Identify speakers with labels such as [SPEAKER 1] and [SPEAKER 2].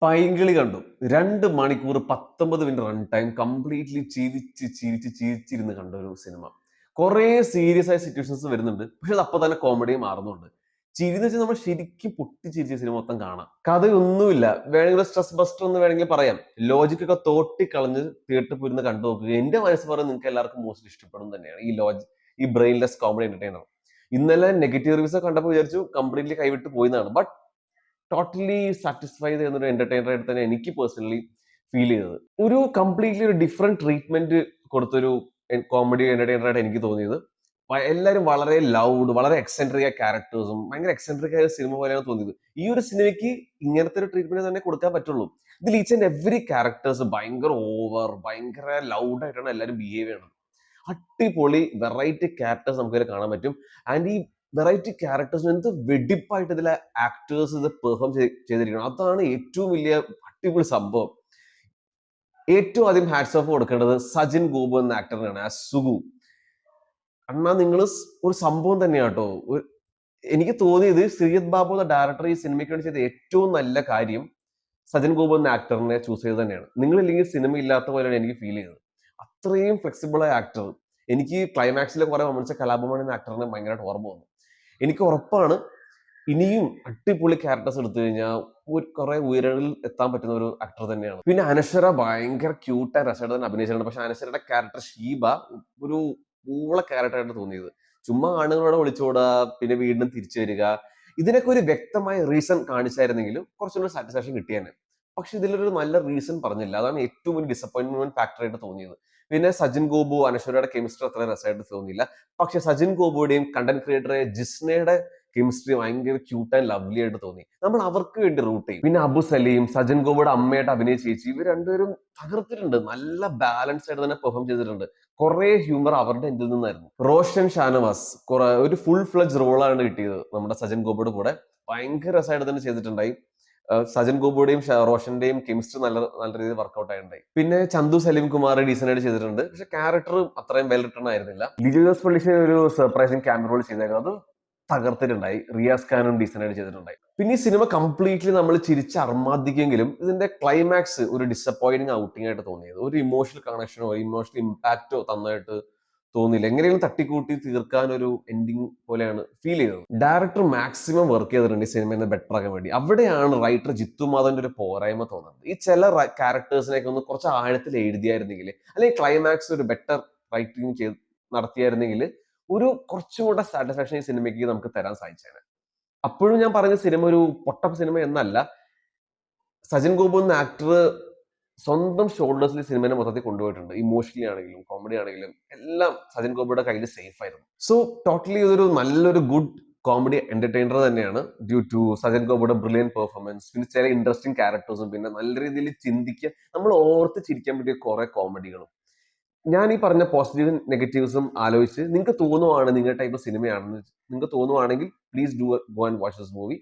[SPEAKER 1] പൈങ്കിളി കണ്ടു. 2 മണിക്കൂർ 19 minute run time completely ചിരിച്ചിരുന്ന് കണ്ട ഒരു സിനിമ. കുറേ സീരിയസ് ആയ സിറ്റുവേഷൻസ് വരുന്നുണ്ട്. പക്ഷെ അത് അപ്പൊ തന്നെ കോമഡി മാറുന്നുണ്ട്. ചിരിന്ന് വെച്ചാൽ നമ്മൾ ശരിക്കും പൊട്ടിച്ചിരിച്ച സിനിമ മൊത്തം കാണാം. കഥയൊന്നുമില്ല. വേണമെങ്കിൽ സ്ട്രെസ് ബസ്റ്റർ എന്ന് വേണമെങ്കിൽ പറയാം. ലോജിക് ഒക്കെ തോട്ടിക്കളഞ്ഞ് തിയേറ്ററിൽ പോയിരുന്ന് കണ്ടു നോക്കുക. എന്റെ മനസ്സ് പറഞ്ഞ് നിങ്ങൾക്ക് എല്ലാവർക്കും മോസ്റ്റ് ഇഷ്ടപ്പെടും തന്നെയാണ് ഈ ബ്രെയിൻലെസ് കോമഡി എന്റർടൈനർ. ഇന്നലെ നെഗറ്റീവ് റിവ്യൂസ് കണ്ടപ്പോൾ വിചാരിച്ചു കംപ്ലീറ്റ്ലി കൈവിട്ട് പോയിന്നാണ്. ബട്ട് ടോട്ടലി സാറ്റിസ്ഫൈ ചെയ്യുന്ന ഒരു എന്റർടൈനർ ആയിട്ട് തന്നെ എനിക്ക് പേഴ്സണലി ഫീൽ ചെയ്തത്. ഒരു കംപ്ലീറ്റ്ലി ഒരു ഡിഫറെന്റ് ട്രീറ്റ്മെന്റ് കൊടുത്തൊരു കോമഡി എന്റർടൈനർ ആയിട്ട് എനിക്ക് തോന്നിയത്. എല്ലാവരും വളരെ ലൗഡ്, വളരെ എക്സെൻട്രിക് ആയ ക്യാരക്ടേഴ്സും ഭയങ്കര എക്സെൻട്രിക് ആയ സിനിമ പോലെയാണ് തോന്നിയത്. ഈ ഒരു സിനിമയ്ക്ക് ഇങ്ങനത്തെ ഒരു ട്രീറ്റ്മെന്റ് തന്നെ കൊടുക്കാൻ പറ്റുള്ളൂ. ഇതിൽ ഈച്ച് ആൻഡ് എവറി ക്യാരക്ടേഴ്സ് ഭയങ്കര ഓവർ, ഭയങ്കര ലൗഡ് ആയിട്ടാണ് എല്ലാവരും ബിഹേവ് ചെയ്യുന്നത്. അടിപൊളി വെറൈറ്റി ക്യാരക്ടേഴ്സ് നമുക്ക് ഇതിൽ കാണാൻ പറ്റും. ആൻഡ് ഈ വെറൈറ്റി ക്യാരക്ടേഴ്സിന് എന്ത് വെടിപ്പായിട്ട് ഇതിലെ ആക്ടേഴ്സ് ഇത് പെർഫോം ചെയ്തിരിക്കണം. അതാണ് ഏറ്റവും വലിയ അടിപൊളി സംഭവം. ഏറ്റവും ആദ്യം ഹാറ്റ്സ് ഓഫ് കൊടുക്കേണ്ടത് സജിൻ ഗോപു എന്ന ആക്ടറിനാണ്, ആ സുഗു. അണ്ണാ നിങ്ങൾ ഒരു സംഭവം തന്നെയാട്ടോ. എനിക്ക് തോന്നിയത് ശ്രീജിത് ബാബു എന്ന ഡയറക്ടർ ഈ സിനിമയ്ക്ക് വേണ്ടി ചെയ്ത ഏറ്റവും നല്ല കാര്യം സജിൻ ഗോപു എന്ന ആക്ടറിനെ ചൂസ് ചെയ്ത് തന്നെയാണ്. നിങ്ങളില്ലെങ്കിൽ സിനിമ ഇല്ലാത്ത പോലെയാണ് എനിക്ക് ഫീൽ ചെയ്തത്. അത്രയും ഫ്ലെക്സിബിൾ ആയ ആക്ടർ. എനിക്ക് ക്ലൈമാക്സിലെ കുറെ മൊമെന്റ്സ് കലാഭവൻ എന്ന ആക്ടറിനെ ഭയങ്കരമായിട്ട് ഓർമ്മ വന്നു. എനിക്ക് ഉറപ്പാണ് ഇനിയും അടിപൊളി ക്യാരക്ടേഴ്സ് എടുത്തു കഴിഞ്ഞാൽ കുറെ ഉയരങ്ങളിൽ എത്താൻ പറ്റുന്ന ഒരു ആക്ടർ തന്നെയാണ്. പിന്നെ അനശ്വര ഭയങ്കര ക്യൂട്ടായ രസമായിട്ട് തന്നെ അഭിനയിച്ചിട്ടുണ്ട്. പക്ഷെ അനശ്വരയുടെ ക്യാരക്ടർ ഷീബ ഒരു പൂള ക്യാരക്ടറായിട്ട് തോന്നിയത്. ചുമ്മാ ആണുങ്ങളോട് വിളിച്ചോടുക, പിന്നെ വീണ്ടും തിരിച്ചു വരിക, ഇതിനൊക്കെ ഒരു വ്യക്തമായ റീസൺ കാണിച്ചായിരുന്നെങ്കിലും കുറച്ചുകൂടി സാറ്റിസ്ഫാക്ഷൻ കിട്ടിയാണ്. പക്ഷെ ഇതിലൊരു നല്ല റീസൺ പറഞ്ഞില്ല. അതാണ് ഏറ്റവും വലിയ ഡിസപ്പോയിന്റ്മെന്റ് ഫാക്ടർ ആയിട്ട് തോന്നിയത്. പിന്നെ സജിൻ ഗോപു അനശ്വരയുടെ കെമിസ്ട്രി അത്ര രസമായിട്ട് തോന്നിയില്ല. പക്ഷെ സജിൻ ഗോപുടെയും കണ്ടന്റ് ക്രിയേറ്ററായ ജിസ്നയുടെ കെമിസ്ട്രി ഭയങ്കര ക്യൂട്ട് ആൻഡ് ലവ്ലി ആയിട്ട് തോന്നി. നമ്മൾ അവർക്ക് വേണ്ടി റൂട്ട് ചെയ്യും. പിന്നെ അബു സലീം, സജിൻ ഗോപുയുടെ അമ്മയായിട്ട് അഭിനയിച്ച ചേച്ചി, ഇവർ രണ്ടുപേരും തകർത്തിട്ടുണ്ട്. നല്ല ബാലൻസ് ആയിട്ട് തന്നെ പെർഫോം ചെയ്തിട്ടുണ്ട്. കുറെ ഹ്യൂമർ അവരുടെ ഇതിൽ നിന്നായിരുന്നു. റോഷൻ ഷാനവാസ് ഒരു ഫുൾ ഫ്ലഡ്ജ് റോളാണ് കിട്ടിയത് നമ്മുടെ സജിൻ ഗോപുയുടെ കൂടെ. ഭയങ്കര രസമായിട്ട് തന്നെ ചെയ്തിട്ടുണ്ടായി. സജിൻ ഗോപുടെയും റോഷന്റെയും കെമിസ്ട്രി നല്ല നല്ല രീതിയിൽ വർക്ക്ഔട്ട് ആയിട്ടുണ്ടായി. പിന്നെ ചന്തു സലീം കുമാർ ഡീസന്റ് ആയിട്ട് ചെയ്തിട്ടുണ്ട്. പക്ഷെ ക്യാരക്ടർ അത്രയും വെൽ റിട്ടേൺ ആയിരുന്നില്ല. ലിജോ ജോസ് പള്ളിശ്ശേരി ഒരു സർപ്രൈസിങ് ക്യാമറ റോൾ ചെയ്തായിരുന്നു. അത് തകർത്തിട്ടുണ്ടായി. റിയാസ് ഖാനും ഡീസന്റ് ആയിട്ട് ചെയ്തിട്ടുണ്ടായി. പിന്നെ ഈ സിനിമ കംപ്ലീറ്റ്ലി നമ്മൾ ചിരിച്ച് അർമാദിക്കെങ്കിലും ഇതിന്റെ ക്ലൈമാക്സ് ഒരു ഡിസപ്പോയിന്റിങ് ഔട്ടിംഗ് ആയിട്ട് തോന്നിയത്. ഒരു ഇമോഷണൽ കണക്ഷനോ ഇമോഷണൽ ഇമ്പാക്റ്റോ തന്നായിട്ട് തോന്നിയില്ല. എങ്ങനെയെങ്കിലും തട്ടിക്കൂട്ടി തീർക്കാൻ ഒരു എൻഡിങ് പോലെയാണ് ഫീൽ ചെയ്തത്. ഡയറക്ടർ മാക്സിമം വർക്ക് ചെയ്തിട്ടുണ്ട് ഈ സിനിമയെ ബെറ്റർ ആക്കാൻ വേണ്ടി. അവിടെയാണ് റൈറ്റർ ജിത്തു മാധവന്റെ ഒരു പോരായ്മ തോന്നുന്നത്. ഈ ചില ക്യാരക്ടേഴ്സിനെയൊക്കെ ഒന്ന് കുറച്ച് ആഴത്തിൽ എഴുതിയായിരുന്നെങ്കിൽ, അല്ലെങ്കിൽ ക്ലൈമാക്സ് ഒരു ബെറ്റർ റൈറ്റിംഗ് ചെയ്ത് നടത്തിയായിരുന്നെങ്കിൽ ഒരു കുറച്ചുകൂടെ സാറ്റിസ്ഫാക്ഷൻ ഈ സിനിമയ്ക്ക് നമുക്ക് തരാൻ സാധിച്ചേനെ. അപ്പോഴും ഞാൻ പറഞ്ഞ സിനിമ ഒരു പൊട്ട സിനിമ എന്നല്ല. സജിൻ ഗോപു എന്ന ആക്ടർ സ്വന്തം ഷോൾഡേഴ്സിൽ സിനിമയെ മൊത്തത്തിൽ കൊണ്ടുപോയിട്ടുണ്ട്. ഇമോഷണലി ആണെങ്കിലും കോമഡി ആണെങ്കിലും എല്ലാം സജിൻ ഗോപുയുടെ കയ്യിൽ സേഫ് ആയിരുന്നു. സോ ടോട്ടലി ഇതൊരു നല്ലൊരു ഗുഡ് കോമഡി എന്റർടൈനർ തന്നെയാണ് ഡ്യൂ ടു സജിൻ ഗോപുയുടെ ബ്രില്യൻ പെർഫോമൻസ്, പിന്നെ ചില ഇൻട്രസ്റ്റിംഗ് ക്യാരക്ടേഴ്സും, പിന്നെ നല്ല രീതിയിൽ ചിന്തിക്കുക, നമ്മൾ ഓർത്ത് ചിരിക്കാൻ പറ്റിയ കുറെ കോമഡികളും. ഞാൻ ഈ പറഞ്ഞ പോസിറ്റീവും നെഗറ്റീവ്സും ആലോചിച്ച് നിങ്ങൾക്ക് തോന്നുവാണ് നിങ്ങളുടെ ടൈപ്പ് സിനിമയാണെന്ന് നിങ്ങൾക്ക് തോന്നുവാണെങ്കിൽ please do go and watch this movie.